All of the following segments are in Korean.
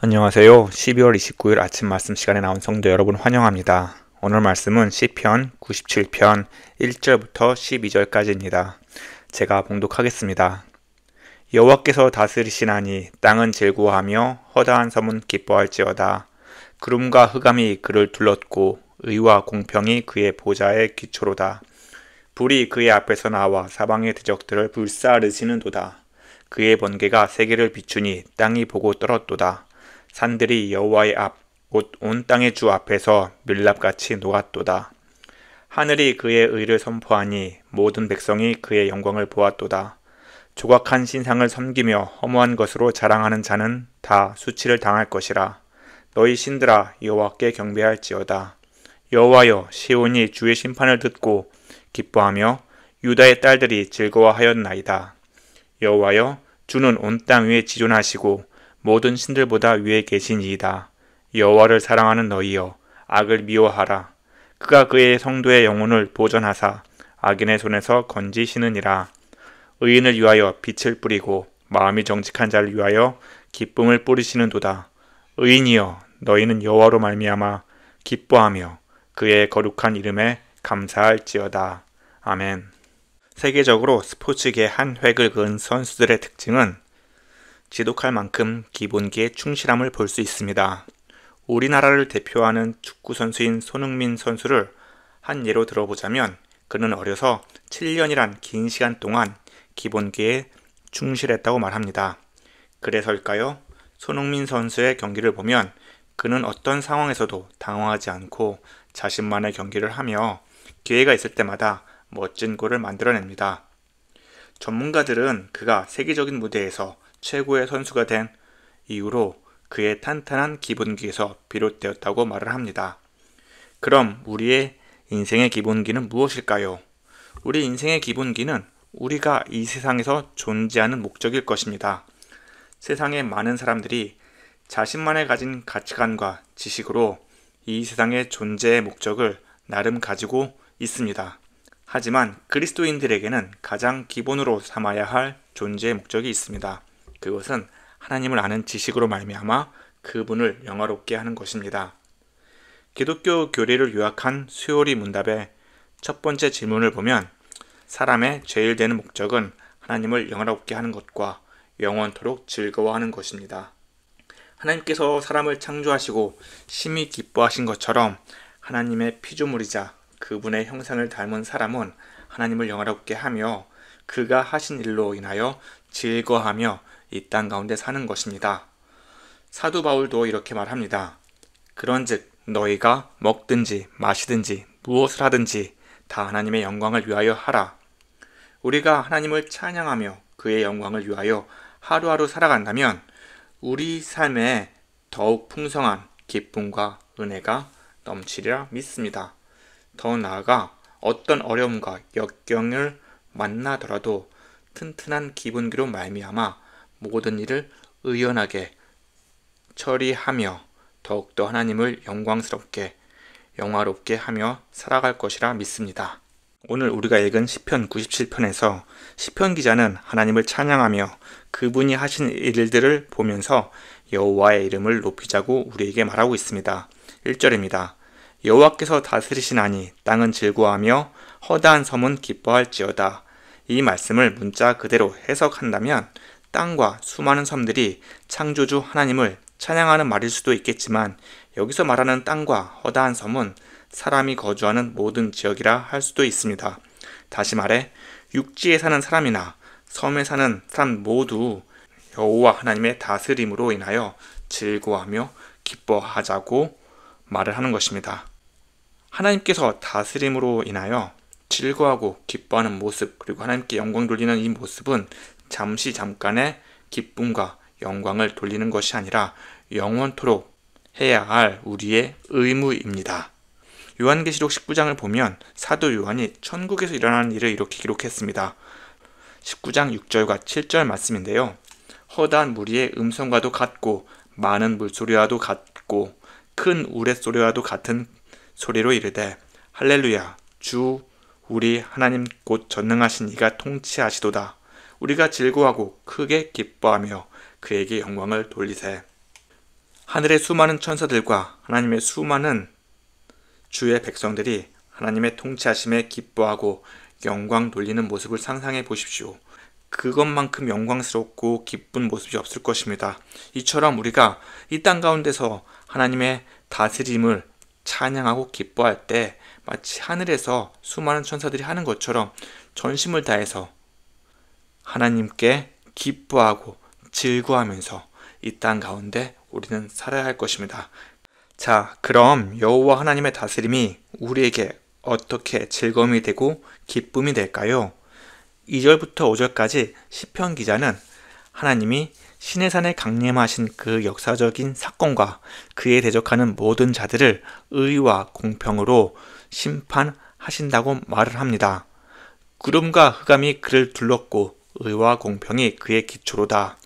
안녕하세요. 12월 29일 아침 말씀 시간에 나온 성도 여러분 환영합니다. 오늘 말씀은 시편 97편 1절부터 12절까지입니다. 제가 봉독하겠습니다. 여호와께서 다스리시나니 땅은 즐거워하며 허다한 섬은 기뻐할지어다. 구름과 흑암이 그를 둘렀고 의와 공평이 그의 보좌의 기초로다. 불이 그의 앞에서 나와 사방의 대적들을 불사르시는도다. 그의 번개가 세계를 비추니 땅이 보고 떨었도다. 산들이 여호와의 앞, 곧 온 땅의 주 앞에서 밀랍같이 녹았도다. 하늘이 그의 의를 선포하니 모든 백성이 그의 영광을 보았도다. 조각한 신상을 섬기며 허무한 것으로 자랑하는 자는 다 수치를 당할 것이라. 너희 신들아 여호와께 경배할지어다. 여호와여, 시온이 주의 심판을 듣고 기뻐하며 유다의 딸들이 즐거워하였나이다. 여호와여, 주는 온 땅 위에 지존하시고 모든 신들보다 위에 계시니이다. 여호와를 사랑하는 너희여, 악을 미워하라. 그가 그의 성도의 영혼을 보전하사 악인의 손에서 건지시느니라. 의인을 위하여 빛을 뿌리고 마음이 정직한 자를 위하여 기쁨을 뿌리시는도다. 의인이여, 너희는 여호와로 말미암아 기뻐하며 그의 거룩한 이름에 감사할지어다. 아멘. 세계적으로 스포츠계 한 획을 그은 선수들의 특징은 지독할 만큼 기본기에 충실함을 볼 수 있습니다. 우리나라를 대표하는 축구 선수인 손흥민 선수를 한 예로 들어보자면 그는 어려서 7년이란 긴 시간 동안 기본기에 충실했다고 말합니다. 그래서일까요? 손흥민 선수의 경기를 보면 그는 어떤 상황에서도 당황하지 않고 자신만의 경기를 하며 기회가 있을 때마다 멋진 골을 만들어냅니다. 전문가들은 그가 세계적인 무대에서 최고의 선수가 된 이유로 그의 탄탄한 기본기에서 비롯되었다고 말을 합니다. 그럼 우리의 인생의 기본기는 무엇일까요? 우리 인생의 기본기는 우리가 이 세상에서 존재하는 목적일 것입니다. 세상의 많은 사람들이 자신만의 가진 가치관과 지식으로 이 세상의 존재의 목적을 나름 가지고 있습니다. 하지만 그리스도인들에게는 가장 기본으로 삼아야 할 존재의 목적이 있습니다. 그것은 하나님을 아는 지식으로 말미암아 그분을 영화롭게 하는 것입니다. 기독교 교리를 요약한 수요리 문답의 첫 번째 질문을 보면 사람의 제일 되는 목적은 하나님을 영화롭게 하는 것과 영원토록 즐거워하는 것입니다. 하나님께서 사람을 창조하시고 심히 기뻐하신 것처럼 하나님의 피조물이자 그분의 형상을 닮은 사람은 하나님을 영화롭게 하며 그가 하신 일로 인하여 즐거워하며 이 땅 가운데 사는 것입니다. 사도 바울도 이렇게 말합니다. 그런즉 너희가 먹든지 마시든지 무엇을 하든지 다 하나님의 영광을 위하여 하라. 우리가 하나님을 찬양하며 그의 영광을 위하여 하루하루 살아간다면 우리 삶에 더욱 풍성한 기쁨과 은혜가 넘치리라 믿습니다. 더 나아가 어떤 어려움과 역경을 만나더라도 튼튼한 기본기로 말미암아 모든 일을 의연하게 처리하며 더욱더 하나님을 영광스럽게 영화롭게 하며 살아갈 것이라 믿습니다. 오늘 우리가 읽은 시편 97편에서 시편 기자는 하나님을 찬양하며 그분이 하신 일들을 보면서 여호와의 이름을 높이자고 우리에게 말하고 있습니다. 1절입니다. 여호와께서 다스리시나니 땅은 즐거워하며 허다한 섬은 기뻐할지어다. 이 말씀을 문자 그대로 해석한다면 땅과 수많은 섬들이 창조주 하나님을 찬양하는 말일 수도 있겠지만 여기서 말하는 땅과 허다한 섬은 사람이 거주하는 모든 지역이라 할 수도 있습니다. 다시 말해 육지에 사는 사람이나 섬에 사는 사람 모두 여호와 하나님의 다스림으로 인하여 즐거워하며 기뻐하자고 말을 하는 것입니다. 하나님께서 다스림으로 인하여 즐거워하고 기뻐하는 모습, 그리고 하나님께 영광 돌리는 이 모습은 잠깐의 기쁨과 영광을 돌리는 것이 아니라 영원토록 해야 할 우리의 의무입니다. 요한계시록 19장을 보면 사도 요한이 천국에서 일어나는 일을 이렇게 기록했습니다. 19장 6절과 7절 말씀인데요. 허다한 무리의 음성과도 같고 많은 물소리와도 같고 큰 우레소리와도 같은 소리로 이르되 할렐루야, 주 우리 하나님 곧 전능하신 이가 통치하시도다. 우리가 즐거워하고 크게 기뻐하며 그에게 영광을 돌리세. 하늘의 수많은 천사들과 하나님의 수많은 주의 백성들이 하나님의 통치하심에 기뻐하고 영광 돌리는 모습을 상상해 보십시오. 그것만큼 영광스럽고 기쁜 모습이 없을 것입니다. 이처럼 우리가 이 땅 가운데서 하나님의 다스림을 찬양하고 기뻐할 때 마치 하늘에서 수많은 천사들이 하는 것처럼 전심을 다해서 하나님께 기뻐하고 즐거워하면서 이 땅 가운데 우리는 살아야 할 것입니다. 자, 그럼 여호와 하나님의 다스림이 우리에게 어떻게 즐거움이 되고 기쁨이 될까요? 2절부터 5절까지 시편 기자는 하나님이 시내산에 강림하신 그 역사적인 사건과 그에 대적하는 모든 자들을 의와 공평으로 심판하신다고 말을 합니다. 구름과 흑암이 그를 둘렀고 의와 공평이 그의 기초로다.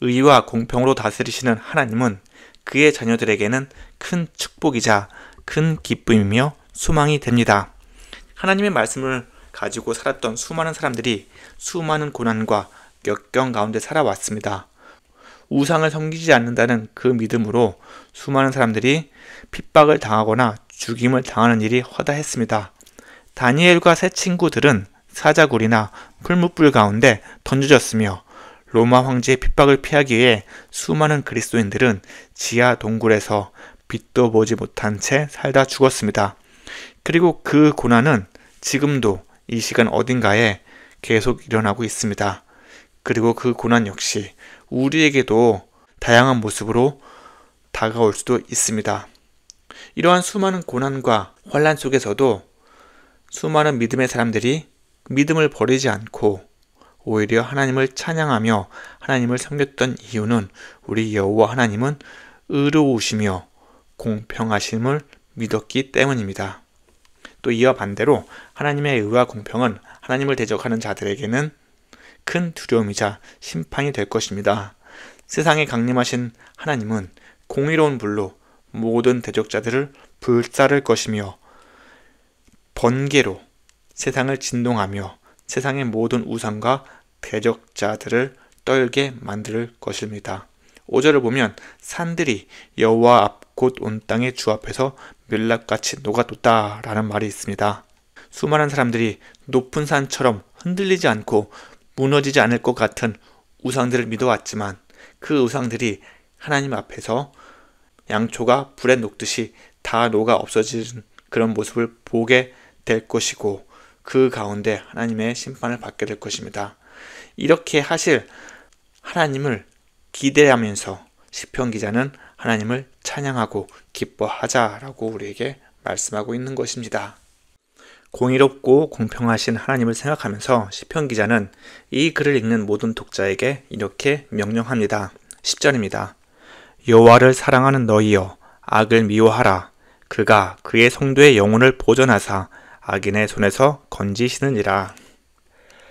의와 공평으로 다스리시는 하나님은 그의 자녀들에게는 큰 축복이자 큰 기쁨이며 소망이 됩니다. 하나님의 말씀을 가지고 살았던 수많은 사람들이 수많은 고난과 역경 가운데 살아왔습니다. 우상을 섬기지 않는다는 그 믿음으로 수많은 사람들이 핍박을 당하거나 죽임을 당하는 일이 허다했습니다. 다니엘과 세 친구들은 사자굴이나 풀무불 가운데 던져졌으며 로마 황제의 핍박을 피하기 위해 수많은 그리스도인들은 지하 동굴에서 빛도 보지 못한 채 살다 죽었습니다. 그리고 그 고난은 지금도 이 시간 어딘가에 계속 일어나고 있습니다. 그리고 그 고난 역시 우리에게도 다양한 모습으로 다가올 수도 있습니다. 이러한 수많은 고난과 환난 속에서도 수많은 믿음의 사람들이 믿음을 버리지 않고 오히려 하나님을 찬양하며 하나님을 섬겼던 이유는 우리 여호와 하나님은 의로우시며 공평하심을 믿었기 때문입니다. 또 이와 반대로 하나님의 의와 공평은 하나님을 대적하는 자들에게는 큰 두려움이자 심판이 될 것입니다. 세상에 강림하신 하나님은 공의로운 불로 모든 대적자들을 불사를 것이며 번개로 세상을 진동하며 세상의 모든 우상과 대적자들을 떨게 만들 것입니다. 5절을 보면 산들이 여호와 앞 곧 온 땅의 주 앞에서 멸락같이 녹아뒀다 라는 말이 있습니다. 수많은 사람들이 높은 산처럼 흔들리지 않고 무너지지 않을 것 같은 우상들을 믿어왔지만 그 우상들이 하나님 앞에서 양초가 불에 녹듯이 다 녹아 없어지는 그런 모습을 보게 될 것이고 그 가운데 하나님의 심판을 받게 될 것입니다. 이렇게 하실 하나님을 기대하면서 시편 기자는 하나님을 찬양하고 기뻐하자라고 우리에게 말씀하고 있는 것입니다. 공의롭고 공평하신 하나님을 생각하면서 시편 기자는 이 글을 읽는 모든 독자에게 이렇게 명령합니다. 10절입니다. 여호와를 사랑하는 너희여 악을 미워하라. 그가 그의 성도의 영혼을 보전하사 악인의 손에서 건지시느니라.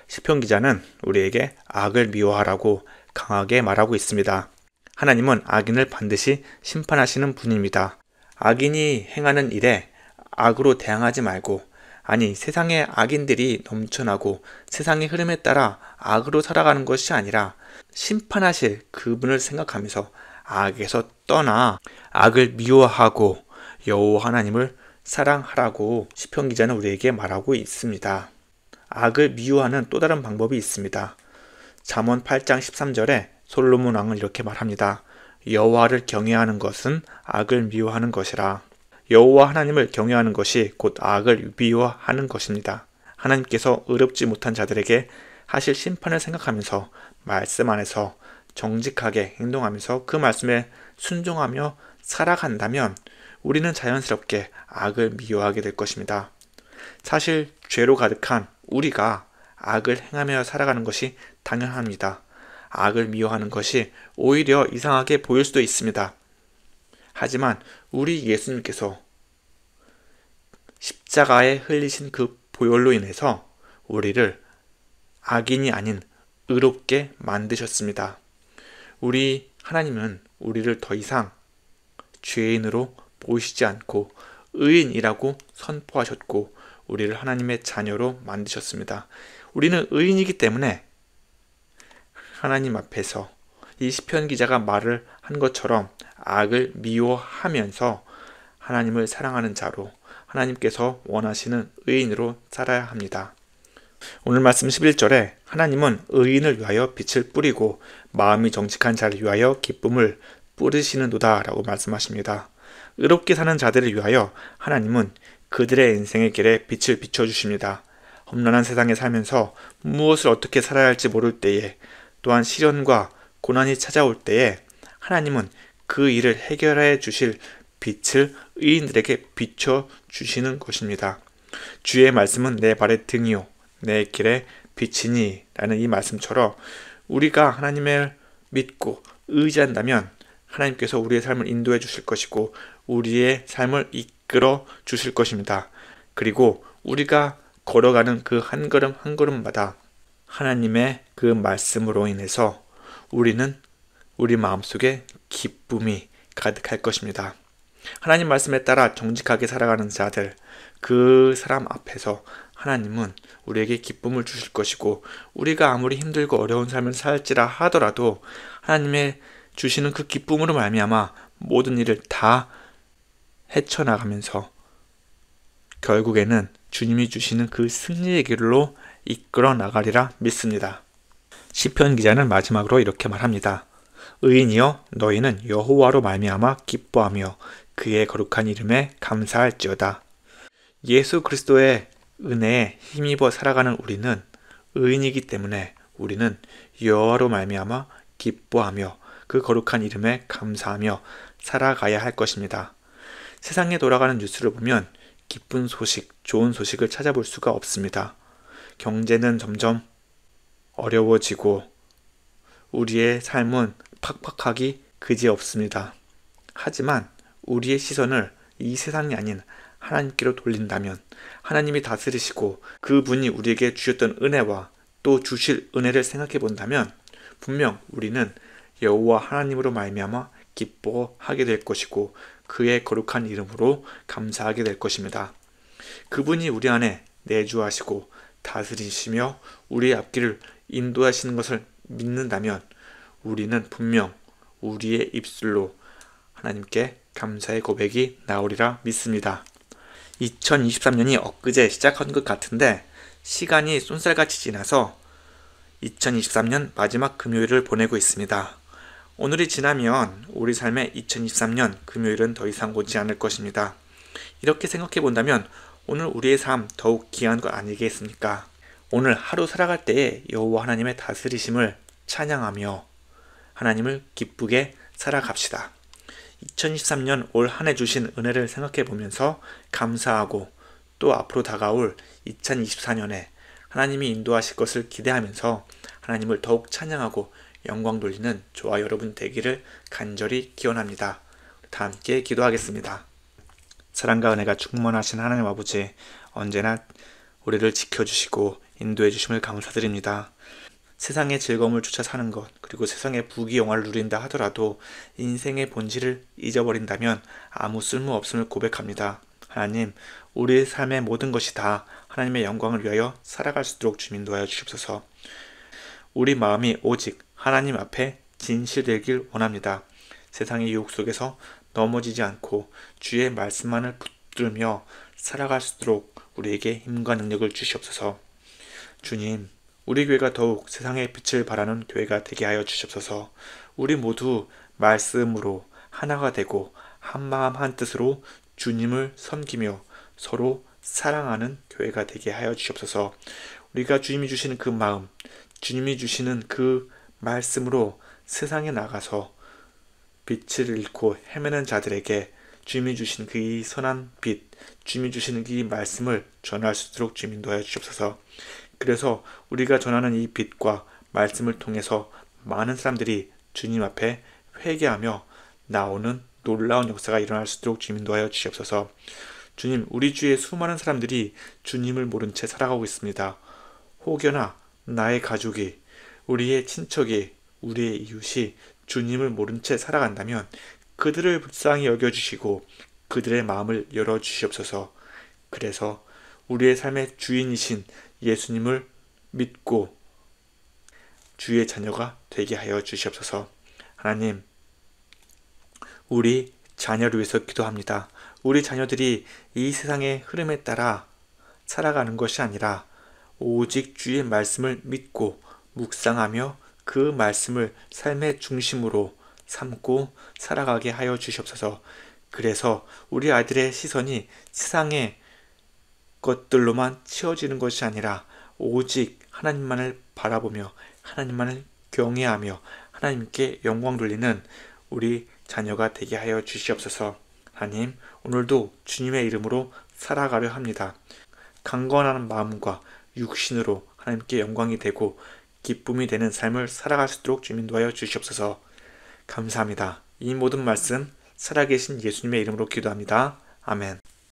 시편 기자는 우리에게 악을 미워하라고 강하게 말하고 있습니다. 하나님은 악인을 반드시 심판하시는 분입니다. 악인이 행하는 일에 악으로 대항하지 말고, 아니 세상에 악인들이 넘쳐나고 세상의 흐름에 따라 악으로 살아가는 것이 아니라 심판하실 그분을 생각하면서 악에서 떠나 악을 미워하고 여호와 하나님을 사랑하라고 시편 기자는 우리에게 말하고 있습니다. 악을 미워하는 또 다른 방법이 있습니다. 잠언 8장 13절에 솔로몬 왕은 이렇게 말합니다. 여호와를 경외하는 것은 악을 미워하는 것이라. 여호와 하나님을 경외하는 것이 곧 악을 미워하는 것입니다. 하나님께서 의롭지 못한 자들에게 하실 심판을 생각하면서 말씀 안에서 정직하게 행동하면서 그 말씀에 순종하며 살아간다면 우리는 자연스럽게 악을 미워하게 될 것입니다. 사실 죄로 가득한 우리가 악을 행하며 살아가는 것이 당연합니다. 악을 미워하는 것이 오히려 이상하게 보일 수도 있습니다. 하지만 우리 예수님께서 십자가에 흘리신 그 보혈로 인해서 우리를 악인이 아닌 의롭게 만드셨습니다. 우리 하나님은 우리를 더 이상 죄인으로 보시지 않고 의인이라고 선포하셨고 우리를 하나님의 자녀로 만드셨습니다. 우리는 의인이기 때문에 하나님 앞에서 이 시편 기자가 말을 한 것처럼 악을 미워하면서 하나님을 사랑하는 자로, 하나님께서 원하시는 의인으로 살아야 합니다. 오늘 말씀 11절에 하나님은 의인을 위하여 빛을 뿌리고 마음이 정직한 자를 위하여 기쁨을 뿌리시는도다 라고 말씀하십니다. 의롭게 사는 자들을 위하여 하나님은 그들의 인생의 길에 빛을 비춰주십니다. 험난한 세상에 살면서 무엇을 어떻게 살아야 할지 모를 때에, 또한 시련과 고난이 찾아올 때에 하나님은 그 일을 해결해 주실 빛을 의인들에게 비춰주시는 것입니다. 주의 말씀은 내 발의 등이요 내 길의 빛이니 라는 이 말씀처럼 우리가 하나님을 믿고 의지한다면 하나님께서 우리의 삶을 인도해 주실 것이고 우리의 삶을 이끌어 주실 것입니다. 그리고 우리가 걸어가는 그 한 걸음 한 걸음마다 하나님의 그 말씀으로 인해서 우리는 우리 마음속에 기쁨이 가득할 것입니다. 하나님 말씀에 따라 정직하게 살아가는 자들, 그 사람 앞에서 하나님은 우리에게 기쁨을 주실 것이고 우리가 아무리 힘들고 어려운 삶을 살지라 하더라도 하나님의 주시는 그 기쁨으로 말미암아 모든 일을 다 헤쳐나가면서 결국에는 주님이 주시는 그 승리의 길로 이끌어 나가리라 믿습니다. 시편 기자는 마지막으로 이렇게 말합니다. 의인이여 너희는 여호와로 말미암아 기뻐하며 그의 거룩한 이름에 감사할지어다. 예수 그리스도의 은혜에 힘입어 살아가는 우리는 의인이기 때문에 우리는 여호와로 말미암아 기뻐하며 그 거룩한 이름에 감사하며 살아가야 할 것입니다. 세상에 돌아가는 뉴스를 보면 기쁜 소식, 좋은 소식을 찾아볼 수가 없습니다. 경제는 점점 어려워지고 우리의 삶은 팍팍하기 그지없습니다. 하지만 우리의 시선을 이 세상이 아닌 하나님께로 돌린다면 하나님이 다스리시고 그분이 우리에게 주셨던 은혜와 또 주실 은혜를 생각해 본다면 분명 우리는 여호와 하나님으로 말미암아 기뻐하게 될 것이고 그의 거룩한 이름으로 감사하게 될 것입니다. 그분이 우리 안에 내주하시고 다스리시며 우리의 앞길을 인도하시는 것을 믿는다면 우리는 분명 우리의 입술로 하나님께 감사의 고백이 나오리라 믿습니다. 2023년이 엊그제 시작한 것 같은데 시간이 쏜살같이 지나서 2023년 마지막 금요일을 보내고 있습니다. 오늘이 지나면 우리 삶의 2023년 금요일은 더 이상 오지 않을 것입니다. 이렇게 생각해 본다면 오늘 우리의 삶 더욱 귀한 것 아니겠습니까? 오늘 하루 살아갈 때에 여호와 하나님의 다스리심을 찬양하며 하나님을 기쁘게 살아갑시다. 2023년 올 한 해 주신 은혜를 생각해 보면서 감사하고 또 앞으로 다가올 2024년에 하나님이 인도하실 것을 기대하면서 하나님을 더욱 찬양하고 영광 돌리는 저와 여러분 되기를 간절히 기원합니다. 다 함께 기도하겠습니다. 사랑과 은혜가 충만하신 하나님 아버지, 언제나 우리를 지켜주시고 인도해 주심을 감사드립니다. 세상의 즐거움을 쫓아 사는 것, 그리고 세상의 부귀영화를 누린다 하더라도 인생의 본질을 잊어버린다면 아무 쓸모 없음을 고백합니다. 하나님, 우리의 삶의 모든 것이 다 하나님의 영광을 위하여 살아갈 수 있도록 주님 인도하여 주옵소서. 우리 마음이 오직 하나님 앞에 진실되길 원합니다. 세상의 유혹 속에서 넘어지지 않고 주의 말씀만을 붙들며 살아갈 수 있도록 우리에게 힘과 능력을 주시옵소서. 주님, 우리 교회가 더욱 세상의 빛을 발하는 교회가 되게 하여 주시옵소서. 우리 모두 말씀으로 하나가 되고 한마음 한뜻으로 주님을 섬기며 서로 사랑하는 교회가 되게 하여 주시옵소서. 우리가 주님이 주시는 그 마음, 주님이 주시는 그 말씀으로 세상에 나가서 빛을 잃고 헤매는 자들에게 주님이 주신 그 이 선한 빛, 주님이 주시는 이 말씀을 전할 수 있도록 주님 인도하여 주옵소서. 그래서 우리가 전하는 이 빛과 말씀을 통해서 많은 사람들이 주님 앞에 회개하며 나오는 놀라운 역사가 일어날 수 있도록 주님 인도하여 주시옵소서. 주님, 우리 주위에 수많은 사람들이 주님을 모른 채 살아가고 있습니다. 혹여나 나의 가족이, 우리의 친척이, 우리의 이웃이 주님을 모른 채 살아간다면 그들을 불쌍히 여겨주시고 그들의 마음을 열어주시옵소서. 그래서 우리의 삶의 주인이신 예수님을 믿고 주의 자녀가 되게 하여 주시옵소서. 하나님, 우리 자녀를 위해서 기도합니다. 우리 자녀들이 이 세상의 흐름에 따라 살아가는 것이 아니라 오직 주의 말씀을 믿고 묵상하며 그 말씀을 삶의 중심으로 삼고 살아가게 하여 주시옵소서. 그래서 우리 아이들의 시선이 세상의 것들로만 치워지는 것이 아니라 오직 하나님만을 바라보며 하나님만을 경외하며 하나님께 영광 돌리는 우리 자녀가 되게 하여 주시옵소서. 하나님, 오늘도 주님의 이름으로 살아가려 합니다. 강건한 마음과 육신으로 하나님께 영광이 되고 기쁨이 되는 삶을 살아갈 수 있도록 주님 도하여 주시옵소서. 감사합니다. 이 모든 말씀 살아계신 예수님의 이름으로 기도합니다. 아멘.